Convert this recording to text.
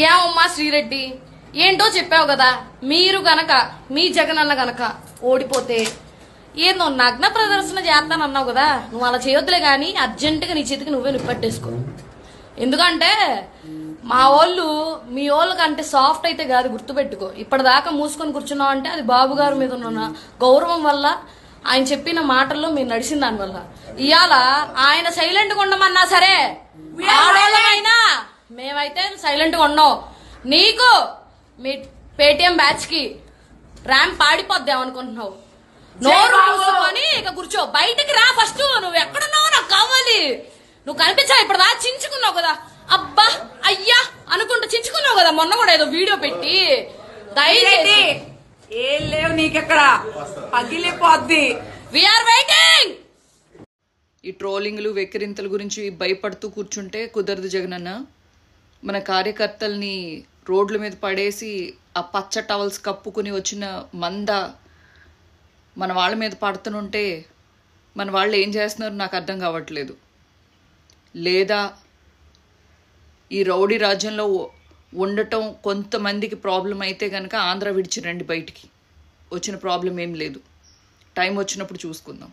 ఏమమ్మా శ్రీరెడ్డి, ఏంటో చెప్పావు కదా, మీరు గనక మీ జగనన్న గనక ఓడిపోతే ఏందో నగ్న ప్రదర్శన చేస్తానన్నావు కదా, నువ్వు అలా చేయొద్దులే కానీ అర్జెంటుగా నీ చేతికి నువ్వే నిప్పట్టేసుకో. ఎందుకంటే మా వాళ్ళు మీ వాళ్ళ కంటే సాఫ్ట్ అయితే కాదు, గుర్తుపెట్టుకో. ఇప్పటిదాకా మూసుకొని కూర్చున్నావు అంటే అది బాబు గారి మీద ఉన్న గౌరవం వల్ల, ఆయన చెప్పిన మాటల్లో మీరు నడిచిన దాని వల్ల. ఇవాళ ఆయన సైలెంట్గా ఉండమన్నా సరే ఆడోళ్ళమైనా మేమైతే సైలెంట్గా ఉన్నావు. నీకు మీ పేటిఎం బ్యాచ్ కి ర్యాంప్ పాడిపోద్దాం అనుకుంటున్నావు. నోరు మూసుకొని ఇక కూర్చో, బయటికి రా. ఫస్ట్ నువ్వు ఎక్కడున్నావు నాకు కావాలి. నువ్వు కనిపించా, ఇప్పుడు దా చించుకున్నావు కదా, అబ్బా అయ్యా అనుకుంటూ చించుకున్నావు కదా మొన్న కూడా ఏదో వీడియో పెట్టి. దయచేసి ఏం లేవు నీకెక్కడ, పగిలిపోద్ది. We are waiting. ఈ ట్రోలింగ్లు వెక్కిరింతల గురించి భయపడుతూ కూర్చుంటే కుదరదు జగనన్న. మన కార్యకర్తల్ని రోడ్ల మీద పడేసి ఆ పచ్చ టవల్స్ కప్పుకుని వచ్చిన మంద మన వాళ్ళ మీద పడుతుంటే మన వాళ్ళు ఏం చేస్తున్నారు నాకు అర్థం కావట్లేదు. లేదా ఈ రౌడీ రాజ్యంలో ఉండటం కొంతమందికి ప్రాబ్లం అయితే కనుక ఆంధ్ర విడిచి రండి బయటికి, వచ్చిన ప్రాబ్లం ఏం లేదు. టైం వచ్చినప్పుడు చూసుకుందాం.